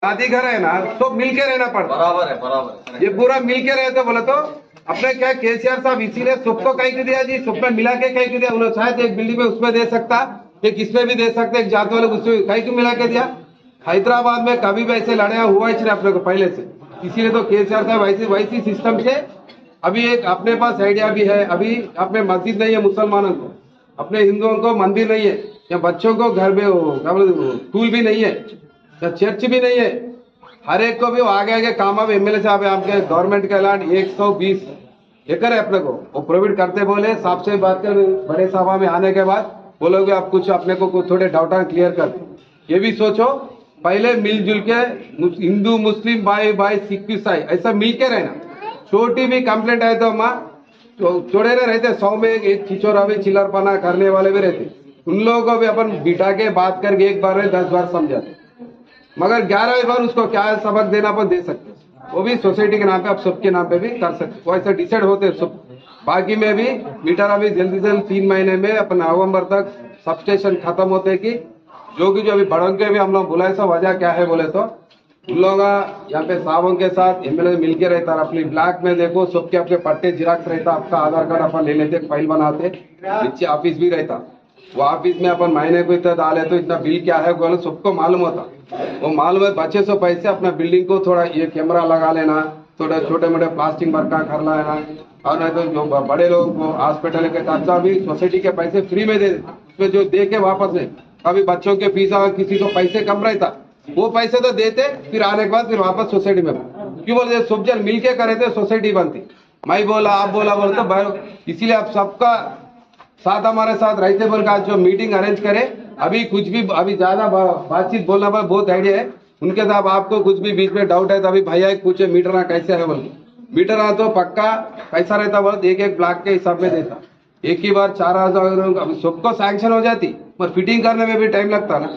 शादी घर है ना, तो मिलके रहना पड़ता। बराबर है, बराबर है। ये पूरा मिलके रहे तो बोले तो अपने क्या केसीआर साहब इसीलिए सबको कहीं को दिया जी, सबको मिला के कहीं को दिया। उन्होंने शायद एक बिल्डिंग में उसमें दे सकता, एक इसमें भी दे सकते, एक जात वाले उसमें कहीं को मिला के दिया। हैदराबाद में कभी भी ऐसे लड़ाई हुआ ही नहीं अपने को पहले से, इसीलिए तो केसीआर साहब वैसी सिस्टम से अभी एक अपने पास आइडिया भी है। अभी अपने मस्जिद नहीं है मुसलमानों को, अपने हिंदुओं को मंदिर नहीं है, या बच्चों को घर में स्कूल भी नहीं है, या चर्च भी नहीं है। हर एक को भी आगे आगे काम। अब एमएलए साहब है आपके, गवर्नमेंट का ऐलान 120 एकड़ है अपने को, वो प्रोवाइड करते। बोले साहब से बात कर, बड़े सभा में आने के बाद बोलोगे आप कुछ अपने को थोड़े डाउट क्लियर कर। ये भी सोचो, पहले मिलजुल के हिंदू मुस्लिम भाई भाई सिख ईसाई ऐसा मिल के रहना। छोटी भी कंप्लेंट है तो माँ छोड़े ना रहते, 100 में एक छिचोरा भी चिल्लरपना करने वाले भी रहते। उन लोगों को भी अपन बिठा के बात करके एक बार में 10 बार समझाते, मगर 11वें बार उसको क्या सबक देना अपन दे सकते। वो भी सोसाइटी के नाम पे, आप सबके नाम पे भी कर सकते, वो ऐसा डिसाइड होते सब। बाकी में भी मीटर अभी जल्दी से 3 महीने में अपन नवंबर तक सब स्टेशन खत्म होते कि जो अभी बड़ों के भी हम लोग बुलाए। सब वजह क्या है बोले तो उन लोग यहाँ पे साहबों के साथ एमएलए मिलके रहता। अपनी ब्लैक में देखो सबके आपके पट्टे जिराक्स रहता, आपका आधार कार्ड अपन ले लेते, फाइल बनाते, नीचे ऑफिस भी रहता। वो ऑफिस में अपन महीने को इतना डाले तो इतना बिल क्या है बोले सबको मालूम होता। वो मालूम है, बचे सो पैसे अपना बिल्डिंग को थोड़ा ये कैमरा लगा लेना, थोड़ा छोटे मोटे प्लास्टिक वर्क कर लेना, और नहीं तो जो बड़े लोग को हॉस्पिटल के खर्चा भी सोसाइटी के पैसे फ्री में दे, उसमें जो दे के वापस है। अभी बच्चों के फीस किसी को पैसे कम रहता, वो पैसे तो देते, फिर आने के बाद फिर वापस सोसाइटी में। क्यों बोलते सब जन मिल के करे थे सोसाइटी बनती। मैं बोला आप बोला बोलते तो इसीलिए आप सबका साथ हमारे साथ रहते बोल का जो मीटिंग अरेंज करे। अभी कुछ भी अभी ज्यादा बातचीत बोलना पर बहुत आइडिया है उनके साथ। आपको कुछ भी बीच में डाउट है तो अभी भैया पूछे मीटर कैसे है बोल। मीटर तो पक्का पैसा रहता बोल, एक ब्लॉक के हिसाब में देता, एक ही बार 4000। अभी सबको सैंक्शन हो जाती, पर फिटिंग करने में भी टाइम लगता ना।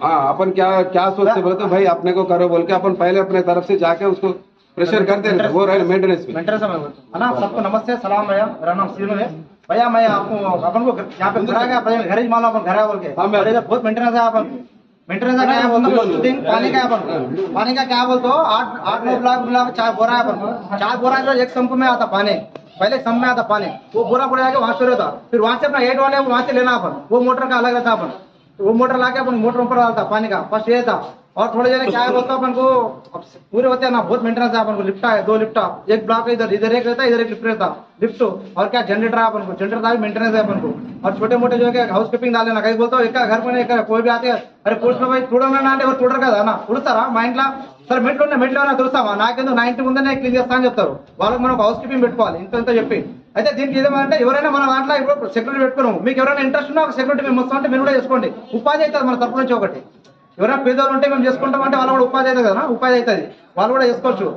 हाँ, अपन क्या सोचते बोले तो भाई अपने को करो बोल के अपन पहले अपने तरफ से जाके उसको प्रेशर करते हैं। वो रहे मेंटेनेंस में है ना। सबको नमस्ते सलाम भैया, मेरा नाम सीनू है भैया। मैं आपको अपन को यहाँ पे घर आ गया, घर ही मानो अपन घर है बोल के बहुत मेंटेनेंस है। अपन मेंटेनेंस का क्या है बोलते हो, पानी का अपन पानी का क्या बोलते हो, 8-9 ब्लॉक मिला 4 बोरा है अपन। 4 बोरा जो एक संप में आता पानी, पहले सम में आता पानी, वो बोरा बोरा जाके वहां शुरू होता, फिर वहां से अपना 8 वाले वहां से लेना अपन। वो मोटर का अलग रहता अपन, वो मोटर लाके अपन मोटर ऊपर डालता पानी का, फर्स्ट ये था। और थोड़े जने क्या है बोलता अपन को पूरे होते हैं ना, बहुत मेंटेनेंस है अपन को। लिफ्टा है, 2 लिफ्टा, एक ब्लॉक इधर एक रहता है, इधर एक लिफ्ट रहता, लिफ्ट। और क्या जनरेटर है अपन को, जनरेटर का भी मेंटेनेंस है अपन को। और छोटे मोटे जो है हाउस कीपिंग डाल लेना। कहीं बोलता हूँ एक घर पर कोई भी आते हैं, अरे पूछ लो भाई చూడమన్నా అంటే ఎవరు చూడరు కదా అన్న, ఉడుస్తారా మా ఇంట్లో సరే మెట్లు ఏమైనా తెలుస్తామా నాకేందో నా ఇంటి ముందే క్లీన్ చేస్తా అని చెప్తారు. వాళ్ళకి మనం హౌస్ కీపింగ్ పెట్టుకోవాలి ఇంత చెప్పి. అయితే దీనికి ఏదేమంటే ఎవరైనా మన దాంట్లో ఇప్పుడు సెక్యూరిటీ పెట్టుకున్నాము, మీకు ఎవరైనా ఇంట్రెస్ట్ ఉన్నా ఒక సెక్యూరిటీ మేము వస్తామంటే మీరు కూడా చేసుకోండి, ఉపాధి అవుతుంది మన తరపు నుంచి. ఒకటి ఎవరైనా పేదవాళ్ళు ఉంటే మేము చేసుకుంటామంటే వాళ్ళు కూడా ఉపాధి అవుతుంది కదా, ఉపాధి అవుతుంది, వాళ్ళు కూడా చేసుకోవచ్చు.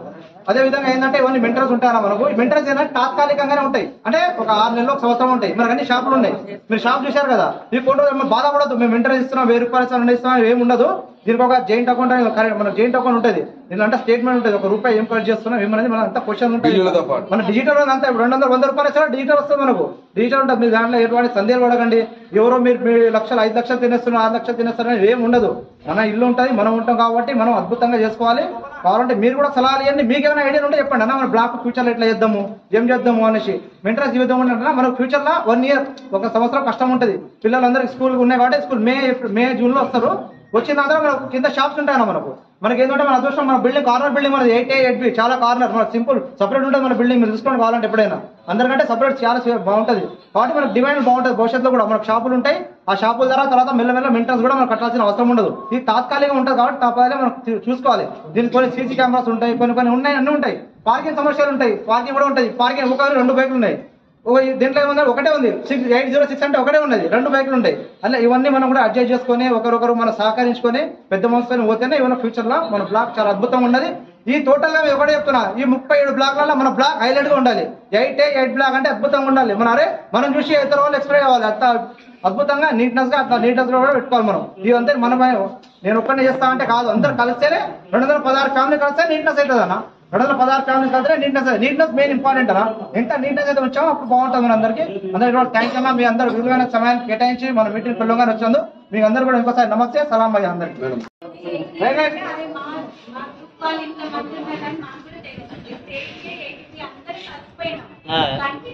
అదే విధంగా ఏంటంటే ఇవన్నీ మెయింటెనెన్స్ ఉంటాయన్న మనకు. ఈ మెయింటెనెన్స్ ఏంటంటే తాత్కాలికంగానే ఉంటాయి, అంటే ఒక 6 నెలలు 1 సంవత్సరం ఉంటాయి. మనకు అన్ని షాపులు ఉన్నాయి, మీరు షాప్ చూశారు కదా. ఈ కోర్టు బాధపడదు, మేము మెయింటెనెన్స్ ఇస్తున్నాం 1000 రూపాయలు ఇస్తున్నాం ఏమి ఉండదు. దీనికి ఒక జాయింట్ అకౌంట్ మన జాయింట్ అకౌంట్ ఉంటుంది, దీనిలో స్టేట్మెంట్ ఉంటుంది, 1 రూపాయి ఏం కలెక్ట్ చేస్తున్నాం ఏమనేది మన అంతా క్వశ్చన్ ఉంటుంది. మన డిజిటల్ అంతా 200 రూపాయలు ఇచ్చినా డిజిటల్ వస్తుంది మనకు, డిజిటల్ ఉంటుంది. మీ దాంట్లో ఎటువంటి సందేహాలు పడకండి. ఎవరో మీరు 5 లక్షలు తినేస్తున్నారు 6 లక్షలు తినేస్తున్నారు ఏమి ఉండదు. మన ఇల్లు ఉంటుంది, మనం ఉంటాం కాబట్టి మనం అద్భుతంగా చేసుకోవాలి. కావాలంటే మీరు కూడా సలహాలు ఇవ్వండి, మీకు ఏమైనా ఐడియా ఉంటే చెప్పండి అన్న. మన బ్లాక్ ఫ్యూచర్లో ఎట్లా చేద్దాము, ఏం చేద్దాము అనేసి మెయింటెనెన్స్ జీవితం అంటే మనకు ఫ్యూచర్లో 1 ఇయర్ 1 సంవత్సరం కష్టం ఉంటుంది. పిల్లలందరికీ స్కూల్ ఉన్నాయి కాబట్టి స్కూల్ మే జూన్లో వస్తారు. వచ్చిన తర్వాత మనకు కింద షాప్స్ ఉంటాయన్న మనకి ఏంటంటే మన అదృష్టం, మన బిల్డింగ్ కార్నర్ బిల్డింగ్ మనది 8A 8B చాలా కార్నర్, మన సింపుల్ సపరేట్ ఉంటుంది మన బిల్డింగ్. మీరు చూసుకోండి కావాలంటే ఎప్పుడైనా, అందరికంటే సపరేట్ చాలా బాగుంటుంది. కాబట్టి మనకు డిమాండ్ బాగుంటుంది. భవిష్యత్తులో కూడా మనకు షాపులు ఉంటాయి, ఆ షాపుల తర్వాత మెల్లమెల్ల మెయింటెనెన్స్ కూడా మనం కట్టాల్సిన అవసరం ఉండదు. ఇది తాత్కాలికంగా ఉంటుంది కాబట్టి తప్పదే మనం చూసుకోవాలి. దీనికి కొన్ని సీసీ కెమెరాస్ ఉంటాయి, కొన్ని ఉన్నాయి, అన్నీ ఉంటాయి. పార్కింగ్ సమస్యలు ఉంటాయి, పార్కింగ్ కూడా ఉంటుంది. పార్కింగ్ ఒక 2 బైకులు ఉన్నాయి, దీంట్లో ఏమన్నా ఒకటే ఉంది, 806 అంటే ఒకటే ఉన్నది, 2 బైకులు ఉంటాయి. అలా ఇవన్నీ మనం కూడా అడ్జస్ట్ చేసుకుని ఒకరొకరు మనం సహకరించుకొని పెద్ద మనసుతో పోతేనే ఏమైనా ఫ్యూచర్ లో మన బ్లాక్ చాలా అద్భుతంగా ఉన్నది. ఈ టోటల్ గా ఒకటే చెప్తున్నా, ఈ 37 బ్లాక్లలో మన బ్లాక్ హైలైట్ గా ఉండాలి. 8 బ్లాక్ అంటే అద్భుతంగా ఉండాలి. మనం చూసి ఇతర వాళ్ళు ఎక్స్ప్రెస్ కావాలి, అంత అద్భుతంగా నీట్నెస్ గా కూడా పెట్టుకోవాలి మనం. ఇవంతా మనం నేను ఒక్కనే చేస్తా అంటే కాదు, అందరు కలిస్తేనే 216 ఫ్యామిలీ కలిస్తే నీట్నెస్ అవుతుంది అన్న. 216 ఫ్యామిలీస్ కలిస్తే నీట్నెస్ మెయిన్ ఇంపార్టెంట్ అన్న. ఎంత నీట్నెస్ అయితే వచ్చామో అప్పుడు బాగుంటుంది మన అందరికీ. థ్యాంక్స్ అన్న, మీ అందరూ విలువైన సమయాన్ని కేటాయించి మన మీటింగ్ పిల్లగానే వచ్చాను. మీకు అందరూ కూడా ఇంకోసారి నమస్తే సలాం భయ్య అందరికీ.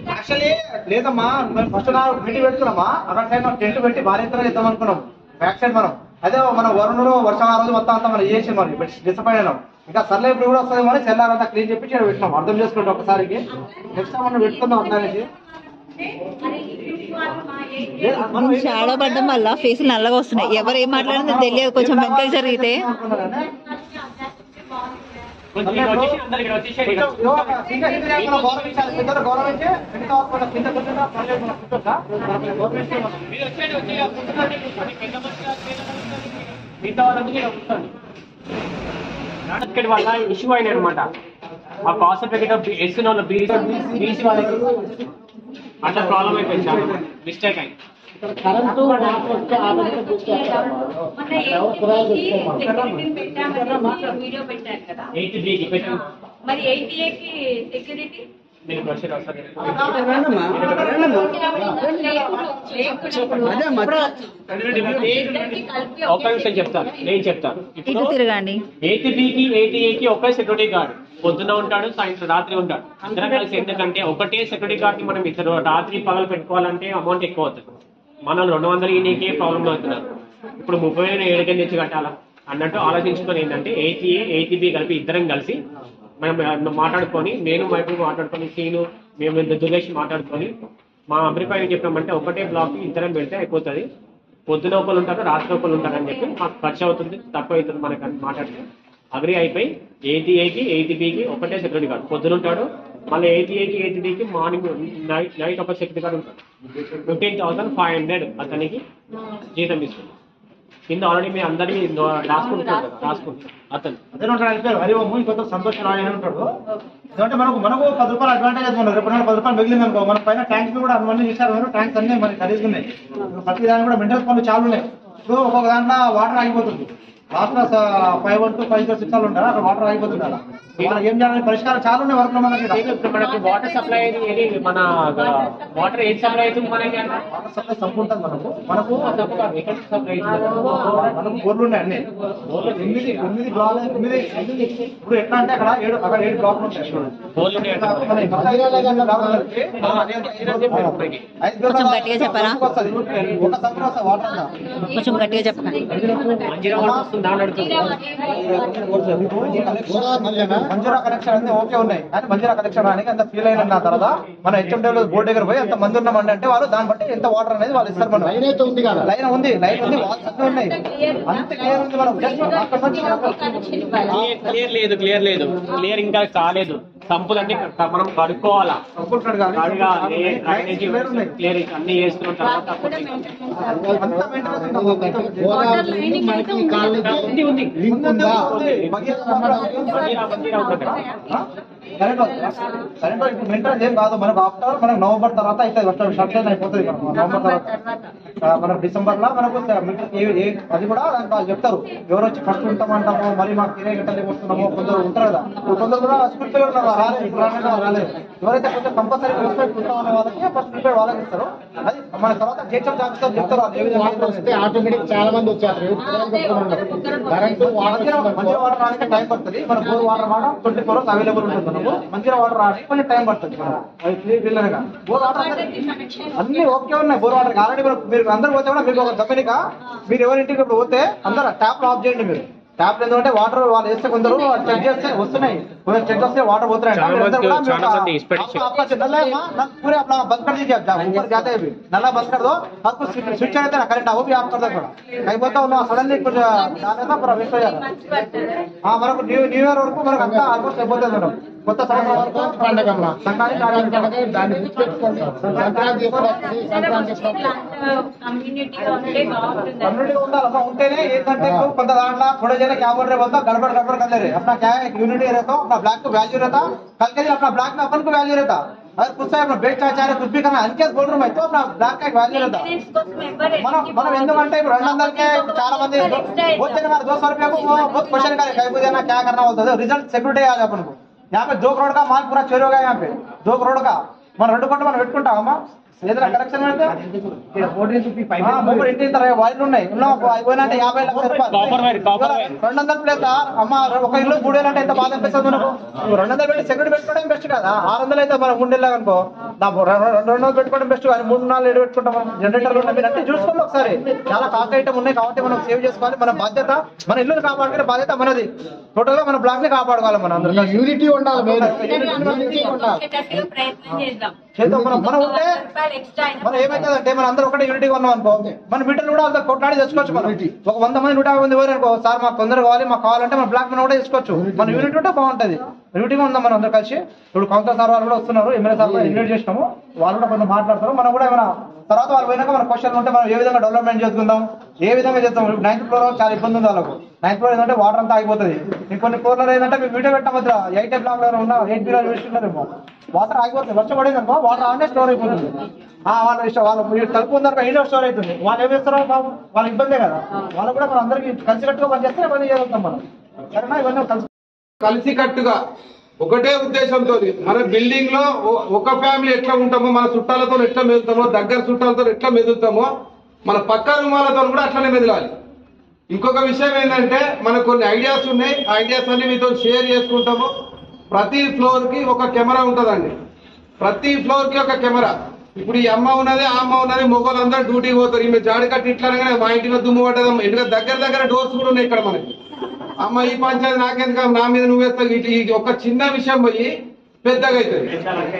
యాక్చువల్లీ లేదమ్మా మేము ఫస్ట్ మీటింగ్ పెట్టుకున్నామా అక్కడ సైడ్ మనం టెంట్ పెట్టి భారీ ఎత్తున చేద్దాం అనుకున్నాం బ్యాక్ సైడ్ మనం అదే మనం వరుణలో వర్షం ఆ రోజు మొత్తం అంతా మనం చేసి మరి డిసప్పాయింట్ అయినాం ఇంకా సర్లే ఇప్పుడు కూడా వస్తుంది మరి సెల్లారంతా క్లీన్ చెప్పి ఇక్కడ పెట్టినాం అర్థం చేసుకుంటాం ఒకసారికి నెక్స్ట్ మనం పెట్టుకుందాం అందరికి షాడో పడడం వల్ల ఫేసులు నల్లగా వస్తున్నాయి. ఎవరు ఏం మాట్లాడిందో తెలియదు. కొంచెం వెనక్కి జరిగితే వల్ల ఇష్యూ అయినా అనమాట. ఆ కాస్ట్ ప్యాకెట్ వేసుకున్న వాళ్ళు బీసీ వాళ్ళకి అట్లా ప్రాబ్లం అయిపోయింది. చాలా మిస్టేక్ అయింది. ఒక విషయం చెప్తాను, నేను చెప్తాను. తిరగండి. 8Bకి 8Aకి ఒకే సెక్యూరిటీ గార్డ్ పొద్దున ఉంటాడు, సాయంత్రం రాత్రి ఉంటాడు. ఇద్దరం కలిసి ఎందుకంటే ఒకటే సెక్యూరిటీ గార్డ్ ని మనం ఇద్దరు రాత్రి పగలు పెట్టుకోవాలంటే అమౌంట్ ఎక్కువ అవుతుంది. మనం 200 ఈయనకే ప్రాబ్లం అవుతున్నారు. ఇప్పుడు 30,000 ఏడుకెళ్ళి తెచ్చి కట్టాలా అన్నట్టు ఆలోచించుకొని ఏంటంటే 8A 8B కలిపి ఇద్దరం కలిసి మనం మాట్లాడుకొని, నేను మైపు మాట్లాడుకొని, సీను మేము దుర్గేష్ మాట్లాడుకొని మా అభిప్రాయం చెప్పామంటే ఒకటే బ్లాక్ ఇద్దరం పెడితే అయిపోతుంది. పొద్దున ఒకరు ఉంటారు, రాత్రి ఒకరు ఉంటారు అని చెప్పి మాకు ఖర్చు అవుతుంది, తక్కువ అవుతుంది మనకు అని మాట్లాడితే అగ్రి అయిపోయి 8Aకి 8Bకి ఒకటే సెక్యూరిటీ గార్డ్ పొద్దున ఉంటాడు. మళ్ళీ 8Aకి 8Bకి మార్నింగ్ నైట్ ఒక సెక్యూరిటీ గార్డ్ ఉంటాడు. 15,500 అతనికి జీతం ఇస్తుంది. కింద ఆల్రెడీ మీ అందరినీ రాసుకుంటారు అతను అదే ఉంటాడు. హరిఓము ఇంకొక సంతోషం రాని ఉంటాడు. ఎందుకంటే మనకు 10 రూపాయలు అడ్వాంటేజ్ మనం రేపు 10 రూపాయలు మిగిలింది అనుకో, మన పైన ట్యాంక్స్ కూడా అన్ని ఇస్తారు. ట్యాంక్స్ అన్ని మనకి ఖరీదున్నాయి. ప్రతి దానికి కూడా మినరల్ పనులు చాలా ఉన్నాయి. ఇప్పుడు ఒక్కొక్క దాంట్లో వాటర్ ఆగిపోతుంది. లాస్ట్ 5 to 5 6 ఉంటారు, అక్కడ వాటర్ ఆగిపోతుంది. అలా ఏం చేయాలని పరిష్కారం చాలా ఉన్నాయి వర్క్ లో మనకి. మనకి వాటర్ సప్లై అనేది మన వాటర్ ఏది సప్లై అవుతుంది మనకి? వాటర్ సప్లై సంపూర్ణ మనకు సప్లై మనకు బోర్లు ఉన్నాయి అన్ని. 9 బ్లాక్లు. ఇప్పుడు ఎట్లా అంటే అక్కడ 7 బ్లాక్లు ఉంటాయి. కొంచెం గట్టిగా చెప్పరా? ఒక సంవత్సరం వస్తుంది వాటర్. కొంచెం గట్టిగా చెప్పండి. మంజూరా కనెక్షన్ అన్ని ఓకే ఉన్నాయి, కానీ మంజూరా కనెక్షన్ రానికి అంత ఫీల్ అయిన తర్వాత మన హెచ్ఎండబ్ల్యూ బోర్డు దగ్గర పోయి ఎంత మంది ఉన్నామండి అంటే వాళ్ళు దాన్ని బట్టి ఎంత వాటర్ అనేది వాళ్ళు ఇస్తారు. మనం లైన్ అయితే ఉంది కదా, లైన్ ఉంది వాల్స్ అన్నీ ఉన్నాయి, అంత క్లియర్ ఉంది. మనం క్లియర్ లేదు ఇంకా కాలేదు. సంపులన్నీ మనం కడుక్కోవాలా, క్లియర్ అన్ని చేస్తున్న తర్వాత కరెంట్ ఇప్పుడు మెయింటెనెన్స్ ఏం కాదు మనకు. ఆఫ్టర్ మనకు నవంబర్ తర్వాత అయితే స్ట్రక్చర్ అయిపోతుంది. నవంబర్ తర్వాత మనకు డిసెంబర్ లో మనకు అది కూడా దాంట్లో చెప్తారు. ఎవరు వచ్చి ఫస్ట్ ఉంటామంటామో, మరి మాకు తినే గంటలు వస్తున్నామో కొందరు ఉంటారు కదా. కొందరు కూడా స్కూల్ పిల్లలు ఉన్నారు, రాలేదు. ఎవరైతే కొంచెం కంపల్సరీ రెస్పెక్ట్ ఉంటామన్న వాళ్ళకి ఫస్ట్ ప్రిపేర్ వాళ్ళకి ఇస్తారు. అది మన తర్వాత జేచం జాగ్రత్తలు చెప్తారు. ఆటోమేటిక్ చాలా మంది వచ్చారు. మంచిగా వాటర్ రానికి టైం పడుతుంది. మన బోర్ వాటర్ వాడడం 24 hours అవైలబుల్ ఉంటుంది. మంచిగా వాటర్ రావడానికి కొంచెం టైం పడుతుంది. బోర్ వాటర్ అన్ని ఓకే ఉన్నాయి. బోర్ వాటర్ ఆల్రెడీ మీరు అందరు పోతే కూడా మీకు ఒక గమనిక, మీరు ఎవరింటికి ఇప్పుడు పోతే అందరూ ట్యాప్ ఆఫ్ చేయండి. మీరు ట్యాప్ ఎందుకంటే వాటర్ వాళ్ళు వేస్తే కొందరు చెక్ చేస్తే వస్తున్నాయి, కొందరు చెక్ చేస్తే వాటర్ పోతున్నాయి. पूरे अपना बंद कर दीजिए, ऊपर जाते हैं नल्ला बंद कर दो, और कुछ स्विच रहता है करंट वो भी आप कर दो. थोड़ा कहीं बोलता हूँ सडनली कुछ डाले था पूरा वेस्ट हो जाता है. हाँ మనకు న్యూ ఇయర్ వరకు మనకు అంతా ఆల్మోస్ట్ అయిపోతుంది మేడం. కొత్త సంవత్సరం వరకు పండుగ సంక్రాంతి దాన్ని कम्युनिटी ఉండాలి. ఉంటేనే ఏంటంటే కొంత దాంట్లో थोड़े जने क्या बोल रहे बोलता गड़बड़ कर दे रहे. अपना क्या है यूनिटी रहता, अपना ब्लैक को वैल्यू रहता, कल के दिन अपना ब्लैक में अपन को वैल्यू रहता. अगर कुछ अपना बेस्ट चाहे कुछ भी करना अनकेस बोल रहा हूँ मैं, तो अपना ब्लैक का वैल्यू रहता. మనం ఎందుకంటే ఇప్పుడు 200కే చాలా మంది बहुत जने हमारे 200 रुपये को बहुत क्वेश्चन करे कहीं देना क्या करना बोलते हैं. रिजल्ट सिक्योरिटी आ गया अपन को. यहाँ पे 2 करोड़ का माल पूरा चोरी हो गया. यहाँ पे 2 करोड़ का మనం 2 కోట్లు మనం పెట్టుకుంటామా? ఏదైనా కరెక్షన్ అంటే ఇంటి వైర్లు ఉన్నాయి అయిపోయినా 50 లక్షల రూపాయలు 200 ప్లేస్ అమ్మ ఒక ఇల్లు 3,000 అంటే ఎంత బాధ అనిపిస్తుంది మనకు. 200 పెట్టి సెక్యూరిటీ పెట్టుకోవడం బెస్ట్ కదా. 600 అయితే మనం ఉండేలా అనుకో 200 పెట్టుకోవడం బెస్ట్ కానీ 3-4 ఏడు పెట్టుకుంటాం. మనం జనరేటర్లు ఉన్నాయి మీరు అంటే చూసుకోండి ఒకసారి. చాలా కాస్ట్ ఐటమ్ ఉన్నాయి కాబట్టి మనం సేవ్ చేసుకోవాలి. మన బాధ్యత మన ఇల్లుని కాపాడుకునే బాధ్యత మనది. టోటల్ గా మన బ్లాక్ ని కాపాడుకోవాలి. మనం అందరూ యూనిటీ ఉండాలి. చేద్దాం. మనం ఉంటే మనం ఏమైతుందంటే మన అందరూ ఒకటే యూనిటీగా ఉన్నాం అనుకో మన మీటర్లు కూడా అంత కొట్లాడి తెచ్చుకోవచ్చు. మనం ఒక 100 మంది 150 మంది పోయారు అనుకో సార్ మాకు తొందరగా కావాలి మాకు కావాలంటే మన బ్లాక్ మనం కూడా తెచ్చుకోవచ్చు. మన యూనిట్ ఉంటే బాగుంటది. యూనిటీగా ఉందాం మనం అందరూ కలిసి. ఇప్పుడు కౌన్సిలర్ సార్ వాళ్ళు కూడా వస్తున్నారు. ఎమ్మెల్యే సార్ కూడా ఇన్వైట్ చేసినాము. వాళ్ళు కూడా కొంచెం మాట్లాడతారు. మనం కూడా ఏమైనా తర్వాత వాళ్ళు పోయినాక మన క్వశ్చన్ ఉంటే మనం ఏ విధంగా డెవలప్మెంట్ చేసుకుందాం ఏ విధంగా చేస్తాం. 9th ఫ్లోర్ చాలా ఇబ్బంది ఉంది వాళ్ళకు. 9th ఫ్లోర్ ఏంటంటే వాటర్ అంతా ఆగిపోతుంది. ఇంకొన్ని ఫ్లోర్లో ఏంటంటే మేము వీడియో పెట్టాం మధ్య 8 బ్లాక్ లో ఉన్న 8 బిలో వేస్తున్నారేమో వాటర్ ఆగిపోతుంది. వర్షం పడేది అనుకో వాటర్ ఆనే స్టోర్ అయిపోతుంది. వాళ్ళ ఇష్టం వాళ్ళు తలుపు ఉందనుకో ఇండోర్ స్టోర్ అవుతుంది. వాళ్ళు ఏం చేస్తారో బాబు వాళ్ళ ఇబ్బందే కదా. వాళ్ళు కూడా మనం అందరికి కలిసికట్టుగా పని చేస్తే పని చేయగలుగుతాం మనం. సరేనా ఇవన్నీ కలిసికట్టుగా ఒకటే ఉద్దేశంతో మన బిల్డింగ్ లో ఒక ఫ్యామిలీ ఎట్లా ఉంటామో మన చుట్టాలతో ఎట్లా మెదులుతామో దగ్గర చుట్టాలతో ఎట్లా మెదులుతామో మన పక్క రూమాలతో కూడా అట్లనే మెదలాలి. ఇంకొక విషయం ఏంటంటే మనకు కొన్ని ఐడియాస్ ఉన్నాయి. ఐడియాస్ అన్ని మీతో షేర్ చేసుకుంటాము. ప్రతి ఫ్లోర్ కి ఒక కెమెరా ఉంటుందండి. ప్రతి ఫ్లోర్ కి ఒక కెమెరా. ఇప్పుడు ఈ అమ్మ ఉన్నది ఆ అమ్మ ఉన్నది మొగోళ్ళందరూ డ్యూటీకి పోతారు. ఈమె జాడి కట్టి ఇట్లానే మా ఇంటిలో దుమ్ము పడ్డదమ్మ. ఎందుకంటే దగ్గర డోర్స్ కూడా ఉన్నాయి ఇక్కడ మనకి. అమ్మ ఈ పంచాయతీ నాకెందుకు నా మీద నువ్వేస్తావు. ఇటు ఒక చిన్న విషయం పోయి పెద్దగా అవుతుంది.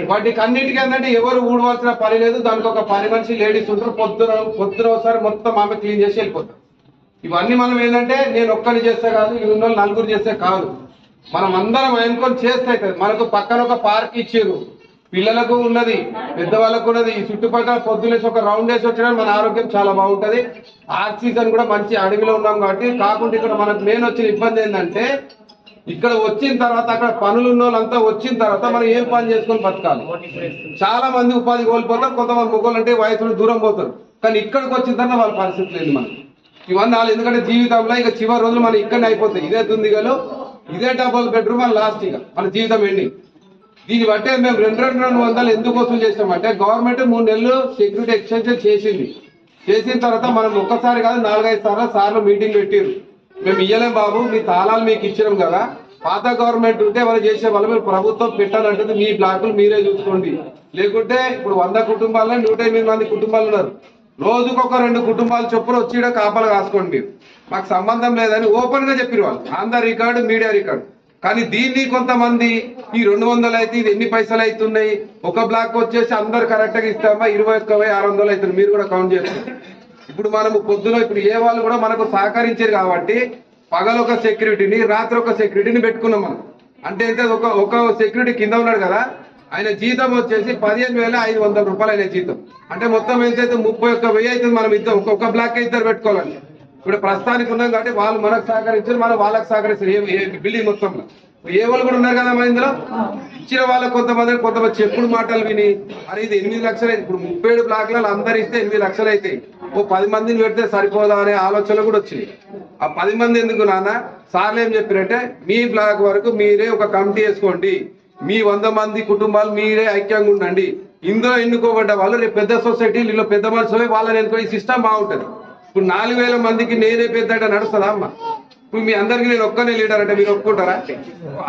వాటికి అన్నిటికీ ఏంటంటే ఎవరు ఊడవలసిన పని లేదు. దానికి ఒక పని మనిషి లేడీస్ ఉంటారు. పొద్దున ఒకసారి మొత్తం ఆమె క్లీన్ చేసి వెళ్ళిపోతారు. ఇవన్నీ మనం ఏంటంటే నేను ఒక్కరిని చేస్తే కాదు ఈ ఉన్న నలుగురు చేస్తే కాదు మనం అందరం అనుకొని చేస్తే అవుతుంది. మనకు పక్కన ఒక పార్క్ ఇచ్చారు. పిల్లలకు ఉన్నది పెద్దవాళ్ళకు ఉన్నది. ఈ చుట్టుపక్కల పొద్దులేసి ఒక రౌండ్ వేసి వచ్చినా మన ఆరోగ్యం చాలా బాగుంటది. ఆక్సిజన్ కూడా మంచి అడవిలో ఉన్నాం కాబట్టి కాకుండా ఇక్కడ మనకు మెయిన్ వచ్చిన ఇబ్బంది ఏంటంటే ఇక్కడ వచ్చిన తర్వాత అక్కడ పనులు ఉన్న వాళ్ళంతా వచ్చిన తర్వాత మనం ఏం పని చేసుకొని బతకాలి. చాలా మంది ఉపాధి కోల్పోతారు. కొంతమంది మొగోళ్ళు అంటే వయసులో దూరం పోతారు. కానీ ఇక్కడికి వచ్చిన తర్వాత వాళ్ళ పరిస్థితి లేదు మనకి. ఇవన్నీ వాళ్ళు ఎందుకంటే జీవితంలో ఇక చివరి రోజులు మనం ఇక్కడనే అయిపోతాయి. ఇదే దుందిగలు ఇదే డబుల్ బెడ్రూమ్ మన లాస్ట్ ఇక మన జీవితం ఎండింగ్. దీన్ని బట్టే మేము 200 ఎందుకు వసూలు చేసామంటే గవర్నమెంట్ 3 నెలలు సెక్యూరిటీ ఎక్స్టెన్షన్ చేసింది. చేసిన తర్వాత మనం ఒక్కసారి కాదు 4-5 సార్లు మీటింగ్ పెట్టారు. మేము ఇయ్యలేం బాబు మీ తాళాలు మీకు ఇచ్చినాం కదా. పాత గవర్నమెంట్ ఉంటే వాళ్ళు చేసే వాళ్ళు మీరు ప్రభుత్వం పెట్టాలంటుంది మీ బ్లాకులు మీరే చూసుకోండి. లేకుంటే ఇప్పుడు 100 కుటుంబాల్లో 108 మంది కుటుంబాలు ఉన్నారు. రోజుకొక 2 కుటుంబాలు చొప్పున వచ్చి కాపలు కాసుకోండి. మీరు మాకు సంబంధం లేదని ఓపెన్ గా చెప్పారు వాళ్ళు. Andhra record media record. కానీ దీన్ని కొంతమంది ఈ 200 అయితే ఇది ఎన్ని పైసలు అవుతున్నాయి ఒక బ్లాక్ వచ్చేసి అందరు కరెక్ట్ గా ఇస్తామా 21,600 అవుతుంది. మీరు కూడా కౌంట్ చేస్తారు. ఇప్పుడు మనము పొద్దున ఇప్పుడు ఏ వాళ్ళు కూడా మనకు సహకరించారు కాబట్టి పగలొక సెక్యూరిటీని రాత్రి ఒక సెక్యూరిటీని పెట్టుకున్నాం మనం. అంటే అయితే ఒక సెక్యూరిటీ కింద ఉన్నాడు కదా ఆయన జీతం వచ్చేసి 15,500 రూపాయలు ఆయన జీతం. అంటే మొత్తం ఎంతైతే 31,000 అవుతుంది. మనం ఇద్దరు ఒక్కొక్క బ్లాక్ ఇద్దరు పెట్టుకోవాలండి. ఇప్పుడు ప్రస్తుతానికి ఉన్నాం కాబట్టి వాళ్ళు మనకు సహకరించారు మనం వాళ్ళకి సహకరిస్తారు. బిల్డింగ్ మొత్తంలో ఏ వాళ్ళు కూడా ఉన్నారు కదా మన ఇందులో ఇచ్చిన వాళ్ళకి కొంతమంది చెప్పుడు మాటలు విని అరే ఇది 8 లక్షలు అయితే ఇప్పుడు 37 బ్లాక్లలో అందరు ఇస్తే 8 లక్షలు అవుతాయి. ఓ 10 మందిని పెడితే సరిపోదా అనే ఆలోచనలు కూడా వచ్చినాయి. ఆ 10 మంది ఎందుకు నాన్న సార్లు ఏం చెప్పారంటే మీ బ్లాక్ వరకు మీరే ఒక కమిటీ వేసుకోండి. మీ 100 మంది కుటుంబాలు మీరే ఐక్యంగా ఉండండి. ఇందులో ఎన్నుకోబడ్డ వాళ్ళు రేపు పెద్ద సొసైటీలు ఇలా పెద్ద మనుషులు వాళ్ళని ఎన్నుకో ఈ సిస్టమ్ బాగుంటది. ఇప్పుడు 4,000 మందికి నేనే పెద్ద అంటే నడుస్తుందా అమ్మ. ఇప్పుడు మీ అందరికి నేను ఒక్కనే లీడర్ అంటే మీరు ఒప్పుకుంటారా?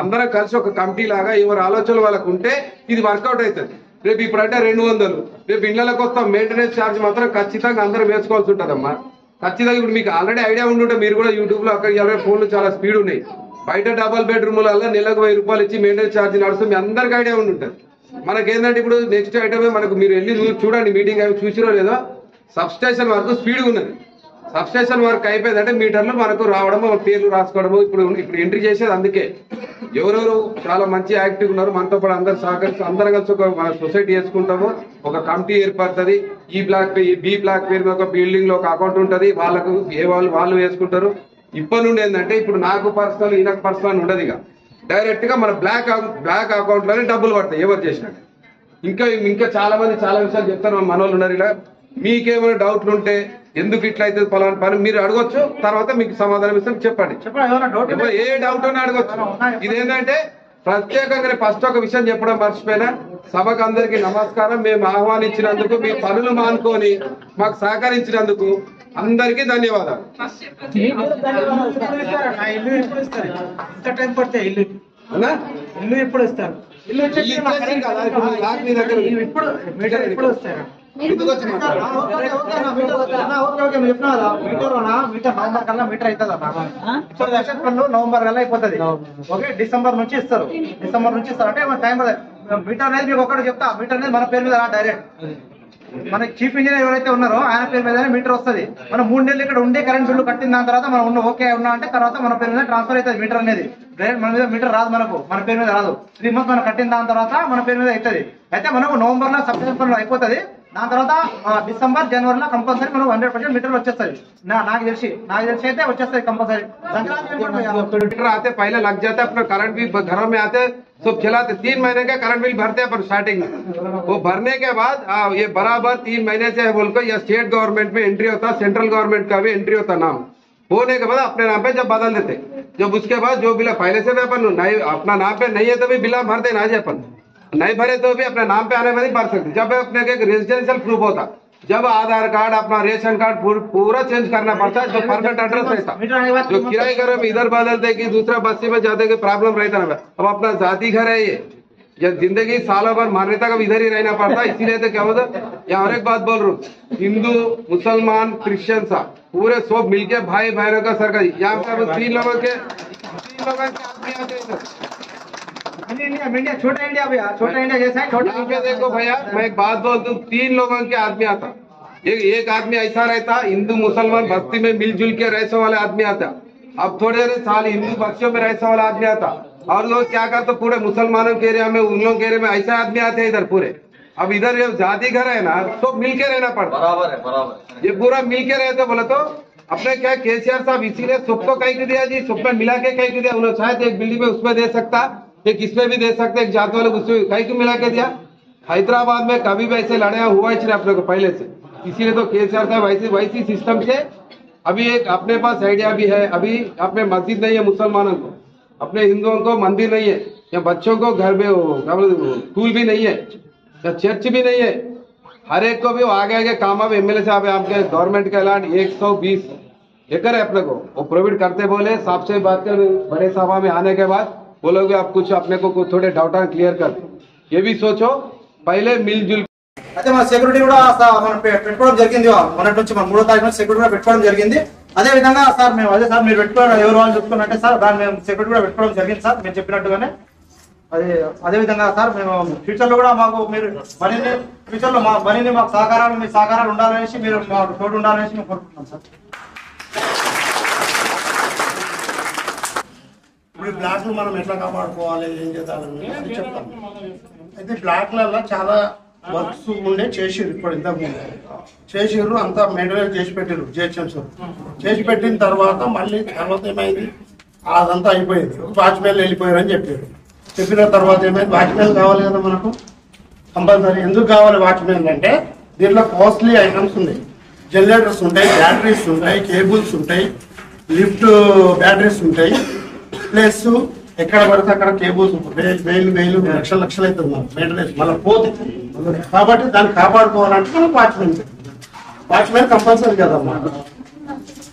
అందరం కలిసి ఒక కమిటీ లాగా ఎవరి ఆలోచనలు వాళ్ళకు ఉంటే ఇది వర్కౌట్ అవుతుంది. రేపు ఇప్పుడు అంటే 200 రేపు ఇళ్లకు వస్తాం మెయింటెనెన్స్ ఛార్జ్ మాత్రం ఖచ్చితంగా అందరం వేసుకోవాల్సి ఉంటుందమ్మా. ఖచ్చితంగా ఇప్పుడు మీకు ఆల్రెడీ ఐడియా ఉంటుంటే మీరు కూడా యూట్యూబ్ లో అక్కడ ఫోన్లు చాలా స్పీడ్ ఉన్నాయి. బయట డబల్ బెడ్రూమ్లలో నెలకు 1000 రూపాయలు ఇచ్చి మెయింటెనెన్స్ ఛార్జ్ నడుస్తుంది. మీ అందరికి ఐడియా ఉంటుంది. మనకేంటంటే ఇప్పుడు నెక్స్ట్ ఐటమే మనకు మీరు వెళ్ళి చూడండి మీటింగ్ అవి చూసిరో లేదో సబ్ స్టేషన్ వరకు స్పీడ్గా ఉన్నది. సబ్ స్టేషన్ వర్క్ అయిపోయిందంటే మీటర్లు మనకు రావడము పేర్లు రాసుకోవడము ఇప్పుడు ఎంట్రీ చేసేది. అందుకే ఎవరెవరు చాలా మంచి యాక్టివ్ ఉన్నారు మనతో పాటు అందరు సహకరిస్తూ అందరం కలిసి ఒక సొసైటీ చేసుకుంటాము. ఒక కమిటీ ఏర్పడుతుంది. ఈ బ్లాక్ బి బ్లాక్ పేరు ఒక బిల్డింగ్ లో ఒక అకౌంట్ ఉంటుంది. వాళ్ళకు ఏ వాళ్ళు వేసుకుంటారు. ఇప్పటి నుండి ఏంటంటే ఇప్పుడు నాకు పర్సనల్ ఈయనకు పర్సనల్ ఉండదు. ఇక డైరెక్ట్ గా మన బ్లాక్ అకౌంట్ లోనే డబ్బులు పడతాయి ఎవరు చేసినట్టు. ఇంకా చాలా మంది చాలా విషయాలు చెప్తారు మనోళ్ళు ఉన్నారు. ఇలా మీకేమైనా డౌట్లు ఉంటే ఎందుకు ఇట్లా అయితే పలానా పని మీరు అడగొచ్చు. తర్వాత మీకు సమాధానం ఇస్తాం చెప్పండి. ఏ డౌట్ అని అడగొచ్చు. ఇదేంటంటే ప్రత్యేకంగా ఫస్ట్ ఒక విషయం చెప్పడం మర్చిపోయినా, సభకు అందరికీ నమస్కారం. మేము ఆహ్వానించినందుకు, మీ పనులు మానుకొని మాకు సహకరించినందుకు అందరికీ ధన్యవాదాలు. ఇల్లు ఎప్పుడు ఇస్తారు? మీటర్ నవంబర్ కల్లా అయిపోతుంది. ఓకే, డిసెంబర్ నుంచి ఇస్తారు. అంటే టైం మీటర్ అనేది మీకు ఒకటి చెప్తా. మీటర్ అనేది మన పేరు మీద డైరెక్ట్ మన చీఫ్ ఇంజనీర్ ఎవరైతే ఉన్నారో ఆయన పేరు మీద మీటర్ వస్తుంది. మనం 3 నెలలు ఇక్కడ ఉండే కరెంట్ బిల్లు కట్టిన దాని తర్వాత మనం ఉన్న ఓకే ఉన్నా అంటే తర్వాత మన పేరు మీద ట్రాన్స్ఫర్ అవుతుంది. మీటర్ అనేది డైరెక్ట్ మన మీద మీటర్ రాదు, మన పేరు మీద రాదు. 3 months మనం కట్టిన దాని తర్వాత మన పేరు మీద అవుతుంది. అయితే మనకు నవంబర్ లో సెప్టెంబర్ లో అయిపోతుంది. దాని తర్వాత డిసెంబర్ జనవరిలో కంపల్సరీ మనం 100% మీటర్లు వచ్చేస్తుంది. నాకు తెలిసి అయితే వచ్చేస్తుంది కంపల్సరీ. मीटर आते पहले लग जाता है, अपना करंट भी घरों में आते सब चलाते। 3 महीने का करंट बिल भरते हैं पर स्टार्टिंग में, वो भरने के बाद ये बराबर 3 महीने से बोलकर ये स्टेट गवर्नमेंट में एंट्री होता, सेंट्रल गवर्नमेंट का भी एंट्री होता नाम होने के बाद अपने नाम पे जब बदल देते, जब उसके बाद जो बिल पहले से भी अपन नहीं अपना नाम पे नहीं है तो भी बिल भर देना आज अपन नहीं भरे तो भी अपने नाम पे आने पर ही भर सकते। जब अपने एक रेजिडेंशियल प्रूफ होता, जब आधार कार्ड अपना रेशन कार्ड पूरा चेंज करना पड़ता है, जो परमानेंट एड्रेस रहता, जो किराए घर में इधर बदलते कि दूसरा बस्ती में जाते कि प्रॉब्लम रहता ना। अब अपना जाति घर है ये, जब जिंदगी सालों भर मान्यता का इधर ही रहना पड़ता, इसीलिए तो क्या होता। यहाँ और एक बात बोल रहा हूँ, हिंदू मुसलमान क्रिश्चियन सा पूरे सब मिलके भाई बहनों का सरकार। यहाँ पे 3 लोगों के आदमी आते हैं। इंडिया छोटा इंडिया भैया, छोटा इंडिया जैसा है छोटा इंडिया। देखो भैया मैं एक बात बोल दूं, 3 लोगों के आदमी आता, एक आदमी ऐसा रहता हिंदू मुसलमान बस्ती में मिलजुल के रहने वाले आदमी आता। अब थोड़े साल हिंदू बस्तियों में रहने वाला आदमी आता, और लोग क्या करते पूरे मुसलमानों के एरिया में उन लोगों के एरिया में ऐसा आदमी आते हैं इधर पूरे। अब इधर ये जाति घर है ना, तो मिल के रहना पड़ता। बराबर है। ये पूरा मिल के रहते बोले तो अपने क्या केसीआर साहब इसीलिए सबको कहीं को दिया जी, सब में मिला के कहीं को दिया। उन्होंने शायद एक बिल्डिंग में उसमें दे सकता, एक इसमें भी दे सकते, एक जात वाले उसमें कहीं को मिला के दिया। हैदराबाद में कभी भी ऐसे लड़ाई हुआ ही नहीं अपने को पहले से, इसीलिए तो केसीआर साहब वैसी सिस्टम से अभी एक अपने पास आइडिया भी है। अभी अपने मस्जिद नहीं है मुसलमानों को, अपने हिंदुओं को मंदिर नहीं है, या बच्चों को घर में स्कूल भी नहीं है, या चर्च भी नहीं है। हर एक को भी आगे काम अब एमएलए साहब है आपके गवर्नमेंट का ऐलान 120 एकड़ है अपने को, वो प्रोवाइड करते बोले। साहब से बात कर बड़े सभा में आने के बाद बोलोगे आप कुछ अपने को थोड़े डाउट क्लियर कर, ये भी सोचो पहले मिलजुल। అయితే మన సెక్యూరిటీ కూడా మనం పెట్టుకోవడం జరిగింది. మొన్నటి నుంచి మన 3వ తారీఖు నుంచి సెక్యూరిటీ కూడా పెట్టుకోవడం జరిగింది. అదే విధంగా సార్ మేము అదే సార్ మీరు పెట్టుకోవడం ఎవరు వాళ్ళు చెప్తున్నట్టే సార్ దాన్ని మేము సెక్యూరిటీ కూడా పెట్టుకోవడం జరిగింది సార్ మీరు చెప్పినట్టుగానే. అదే విధంగా సార్ మేము ఫ్యూచర్ లో కూడా మాకు మీరు మరిన్ని ఫ్యూచర్ లో మరిన్ని మాకు సహకారాలు మీ సహకారాలు ఉండాలనేసి మీరు మాకు తోడు ఉండాలనేసి మేము కోరుకుంటున్నాం సార్. ఇప్పుడు బ్లాక్లు మనం ఎట్లా కాపాడుకోవాలి ఏం చేద్దామని అది చెప్తాం. అయితే బ్లాక్లలో చాలా వర్క్స్ ఉండే చేసిర్రు, ఇప్పుడు ఇంతకుముందు చేసిర్రు, అంతా మెయింటెనెన్స్ చేసి పెట్టారు జిహెచ్ఎంసీ చేసి పెట్టిన తర్వాత మళ్ళీ తర్వాత ఏమైంది అదంతా అయిపోయింది. వాచ్మెన్లు వెళ్ళిపోయారు అని చెప్పిన తర్వాత ఏమైంది వాచ్మెన్ కావాలి కదా మనకు కంపల్సరీ. ఎందుకు కావాలి వాచ్మెన్ అంటే దీంట్లో కాస్ట్లీ ఐటమ్స్ ఉన్నాయి, జనరేటర్స్ ఉంటాయి, బ్యాటరీస్ ఉంటాయి, కేబుల్స్ ఉంటాయి, లిఫ్ట్ బ్యాటరీస్ ఉంటాయి, ప్లస్ ఎక్కడ పడితే అక్కడ కేబుల్స్ వేలు లక్షలు అవుతుంది మనం మెయింటెనెన్స్ మళ్ళీ పోతే. కాబట్టి దాన్ని కాపాడుకోవాలంటే మనం వాచ్మెన్ కంపల్సరీ కదమ్మా.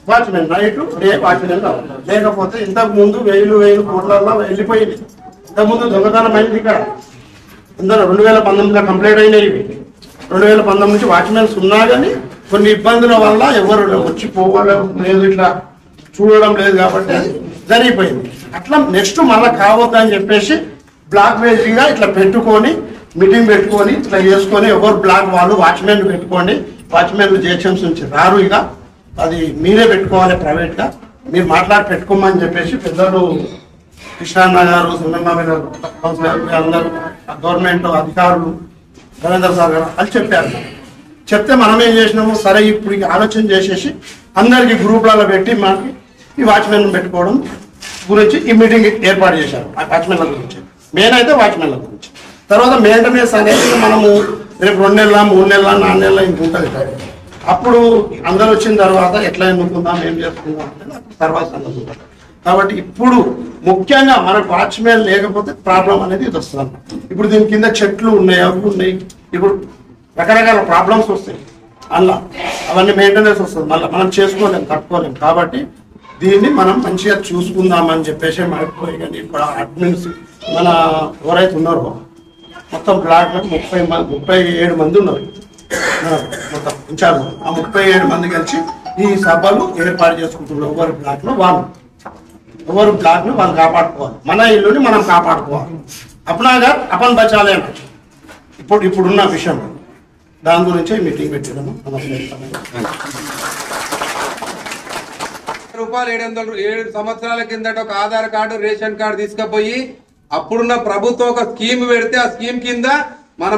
వాచ్మెన్ నైట్ డే వాచ్మెన్ కావాలి. లేకపోతే ఇంతకు ముందు వేలు కోట్లలో వెళ్ళిపోయింది. ఇంతకుముందు దొంగతనం అయింది ఇక్కడ. ఇందులో 2019లో కంప్లీట్ అయినాయి. 2019 నుంచి వాచ్మెన్స్ ఉన్నా కానీ కొన్ని ఇబ్బందుల వల్ల ఎవరు వచ్చి పోవడం లేదు, ఇట్లా చూడడం లేదు, కాబట్టి జరిగిపోయింది. అట్లా నెక్స్ట్ మళ్ళీ కావద్దని చెప్పేసి బ్లాక్ వేజ్గా ఇట్లా పెట్టుకొని మీటింగ్ పెట్టుకొని ఇట్లా చేసుకొని ఎవరు బ్లాక్ వాళ్ళు వాచ్మెన్ పెట్టుకోండి. వాచ్మెన్లు జిహెచ్ఎంసీ నుంచి రారు, ఇక అది మీరే పెట్టుకోవాలి ప్రైవేట్గా, మీరు మాట్లాడి పెట్టుకోమని చెప్పేసి పెద్దలు కృష్ణాన్న గారు, సుందరబాబు గారు, అందరూ గవర్నమెంట్ అధికారులు, రవీంద్ర సార్ గారు అది చెప్పారు. చెప్తే మనం ఏం చేసినాము, సరే ఇప్పుడు ఆలోచన చేసేసి అందరికి గ్రూప్లలో పెట్టి మనకి ఈ వాచ్మెన్ పెట్టుకోవడం గురించి ఈ మీటింగ్ ఏర్పాటు చేశారు. ఆ వాచ్మెన్ల గురించి మెయిన్ అయితే వాచ్మెన్ల గురించి. తర్వాత మెయింటెనెన్స్ అనేది మనము రేపు 2 నెలల 3 నెలల 4 నెలల ఇంక ఉంటుంది. అప్పుడు అందరు వచ్చిన తర్వాత ఎట్లా ఎన్నుకుందాం ఏం చేసుకుందాం అంటే తర్వాత కాబట్టి ఇప్పుడు ముఖ్యంగా మనకు వాచ్మెన్ లేకపోతే ప్రాబ్లం అనేది ఇది వస్తుంది. ఇప్పుడు దీని కింద చెట్లు ఉన్నాయి, అవి ఉన్నాయి, ఇప్పుడు రకరకాల ప్రాబ్లమ్స్ వస్తాయి అలా, అవన్నీ మెయింటెనెన్స్ వస్తుంది, మళ్ళీ మనం చేసుకోలేము, తట్టుకోలేము. కాబట్టి దీన్ని మనం మంచిగా చూసుకుందామని చెప్పేసి మనకు ఇప్పుడు అడ్మిన్స్ మన ఎవరైతే ఉన్నారో మొత్తం బ్లాక్లో 37 మంది ఉన్నారు మొత్తం ఇన్ఛార్జ్. ఆ 37 మంది కలిసి ఈ సభలు ఏర్పాటు చేసుకుంటున్నారు. ఎవరి బ్లాక్లో వాళ్ళు కాపాడుకోవాలి, మన ఇల్లుని మనం కాపాడుకోవాలి. అప్నాగా అపన్ బచాలే అంటే ఇప్పుడున్న విషయం, దాని గురించే మీటింగ్ పెట్టినాము. రూపాయలు 7 సంవత్సరాల కిందట ఒక ఆధార్ కార్డు, రేషన్ కార్డు తీసుకుపోయి అప్పుడున్న ప్రభుత్వం ఒక స్కీమ్ పెడితే ఆ స్కీమ్ కింద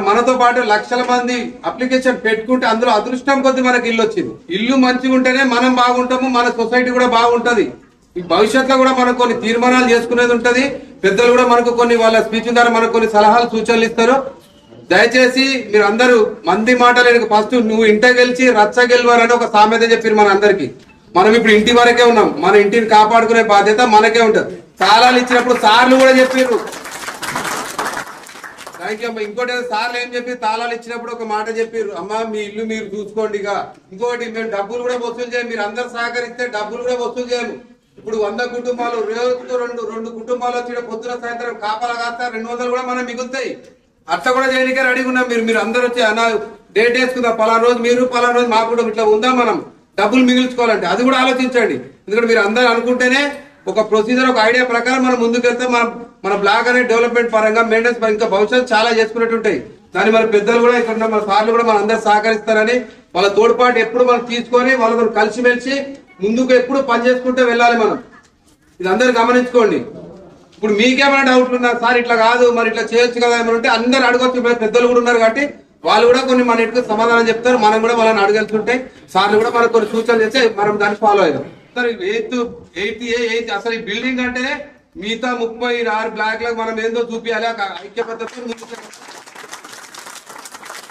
మనతో పాటు లక్షల మంది అప్లికేషన్ పెట్టుకుంటే అందులో అదృష్టం కొద్ది మనకి ఇల్లు వచ్చింది. ఇల్లు మంచిగా ఉంటేనే మనం బాగుంటాము, మన సొసైటీ కూడా బాగుంటది. ఈ భవిష్యత్తులో కూడా మనం కొన్ని తీర్మానాలు చేసుకునేది ఉంటది. పెద్దలు కూడా మనకు కొన్ని వాళ్ళ స్పీచ్ ద్వారా మనకు కొన్ని సలహాలు సూచనలు ఇస్తారు. దయచేసి మీరు అందరూ మంది మాటలు ఫస్ట్ నువ్వు ఇంట గెలిచి రచ్చ గెలవాలని ఒక సామెత చెప్పారు మన అందరికి. మనం ఇప్పుడు ఇంటి వరకే ఉన్నాం, మన ఇంటిని కాపాడుకునే బాధ్యత మనకే ఉంటది. తాళాలు ఇచ్చినప్పుడు సార్లు కూడా చెప్పారు. ఇంకోటి సార్లు ఏం చెప్పి తాళాలు ఇచ్చినప్పుడు ఒక మాట చెప్పారు, అమ్మా మీ ఇల్లు మీరు చూసుకోండి. ఇంకోటి మేము డబ్బులు కూడా వసూలు చేయం, మీరు అందరు సహకరిస్తే డబ్బులు కూడా వసూలు చేయము. ఇప్పుడు 100 కుటుంబాలు రోజుకు 2 కుటుంబాలు వచ్చి పొద్దున సాయంత్రం కాపలా కాస్తా 200 కూడా మనం మిగులుతాయి. అట్లా కూడా చేయడానికే రెడీగా ఉన్నాం. మీరు అందరు వచ్చి అన్న డేట్ వేసుకుందాం, పలానా రోజు మీరు పలానా రోజు మాకు కూడా ఇట్లా ఉందా, మనం డబ్బులు మిగిల్చుకోవాలంటే అది కూడా ఆలోచించండి. ఎందుకంటే మీరు అందరూ అనుకుంటేనే ఒక ప్రొసీజర్, ఒక ఐడియా ప్రకారం మనం ముందుకెళ్తే మన బ్లాక్ అనే డెవలప్మెంట్ పరంగా మెయింటెనెన్స్ ఇంకా భవిష్యత్తు చాలా చేసుకునేట్టు ఉంటాయి. దాన్ని మన పెద్దలు కూడా ఇక్కడ మన సార్లు కూడా మన అందరు సహకరిస్తారని వాళ్ళ తోడ్పాటు ఎప్పుడు మనం తీసుకొని వాళ్ళతో కలిసిమెలిసి ముందుకు ఎప్పుడు పని చేసుకుంటే వెళ్ళాలి మనం. ఇది అందరు గమనించుకోండి. ఇప్పుడు మీకేమైనా డౌట్లు ఉన్నా, సార్ ఇట్లా కాదు మరి ఇట్లా చేయొచ్చు కదా ఏమైనా ఉంటే అందరు అడగొచ్చు. పెద్దలు కూడా ఉన్నారు కాబట్టి వాళ్ళు కూడా కొన్ని మన ఇంటికి సమాధానం చెప్తారు, మనం కూడా వాళ్ళని అడగలుగుతుంటే సార్లు కూడా మనకు కొన్ని సూచనలు చేస్తే మనం దాన్ని ఫాలో అవుతాం. సార్ 8th అసలు ఈ బిల్డింగ్ అంటేనే మిగతా 36 బ్లాక్లకు మనం ఏందో చూపించాలి. ఐక్యపద్ధతి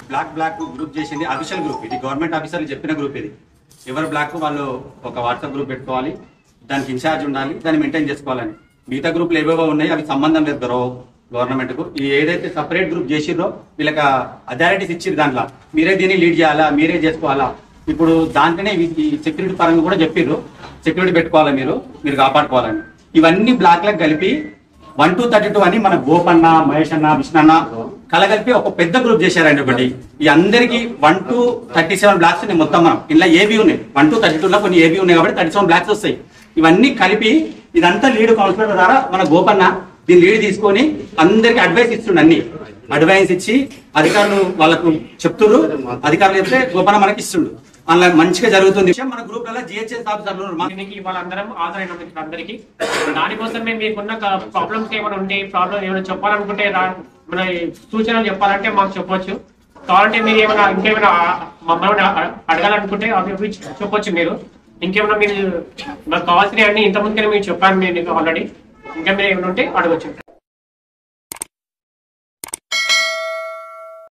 బ్లాక్ గ్రూప్ చేసింది అఫీషియల్ గ్రూప్, ఇది గవర్నమెంట్ ఆఫీసర్లు చెప్పిన గ్రూప్. ఇది ఎవరి బ్లాక్ వాళ్ళు ఒక వాట్సాప్ గ్రూప్ పెట్టుకోవాలి, దానికి ఇన్ఛార్జ్ ఉండాలి, దాన్ని మెయింటైన్ చేసుకోవాలని. మిగతా గ్రూపులు ఏవేవో ఉన్నాయి అవి సంబంధం లేదు గవర్నమెంట్ కు. ఈ ఏదైతే సపరేట్ గ్రూప్ చేసిర్రో వీళ్ళకి అథారిటీస్ ఇచ్చిర్రు, దాంట్లో మీరే దీన్ని లీడ్ చేయాలా, మీరే చేసుకోవాలా. ఇప్పుడు దాంట్లోనే ఈ సెక్యూరిటీ పరంగా కూడా చెప్పిర్రు, సెక్యూరిటీ పెట్టుకోవాలా, మీరు కాపాడుకోవాలని. ఇవన్నీ బ్లాక్లకు కలిపి 1 to 32 అని మన గోపన్న, మహేష్ అన్న, విష్ణు అన్న కలగలిపి ఒక పెద్ద గ్రూప్ చేశారండి. ఒకటి ఈ అందరికి 1 to 37 బ్లాక్స్ ఉన్నాయి మొత్తం. మనం ఇలా ఏబీ ఉన్నాయి, 1 to 32లో కొన్ని ఏబీ ఉన్నాయి కాబట్టి 37 బ్లాక్స్ వస్తాయి. ఇవన్నీ కలిపి ఇదంతా లీడ్ కౌన్సిలర్ ద్వారా మన గోపన్న దీన్ని లీడ్ తీసుకొని అందరికి అడ్వైస్ ఇస్తుండే. అన్ని అడ్వైస్ ఇచ్చి అధికారులు వాళ్ళకు చెప్తున్నారు, అధికారులు చెప్తే గోపన్న మనకి ఇస్తుండు. అలా మంచిగా జరుగుతుంది. మన గ్రూప్ లో జిహెచ్ఎస్ ఆఫీసర్లు వాళ్ళందరం ఆదరైన అందరికి. దానికోసమే మీకున్న ప్రాబ్లమ్స్ ఏమైనా ఉంటే, ప్రాబ్లమ్ ఏమైనా చెప్పాలనుకుంటే, మన సూచనలు చెప్పాలంటే మాకు చెప్పొచ్చు. కావాలంటే మీరు ఏమైనా ఇంకేమైనా మమ్మల్ని అడగాలనుకుంటే అవి చెప్పొచ్చు. మీరు ఇంకేమైనా మీరు నాకు కావాల్సినవి అన్ని ఇంతకుముందుకే మీరు చెప్పాను, నేను ఆల్రెడీ ఇంకా మీరు ఏమైనా ఉంటే అడగచ్చు.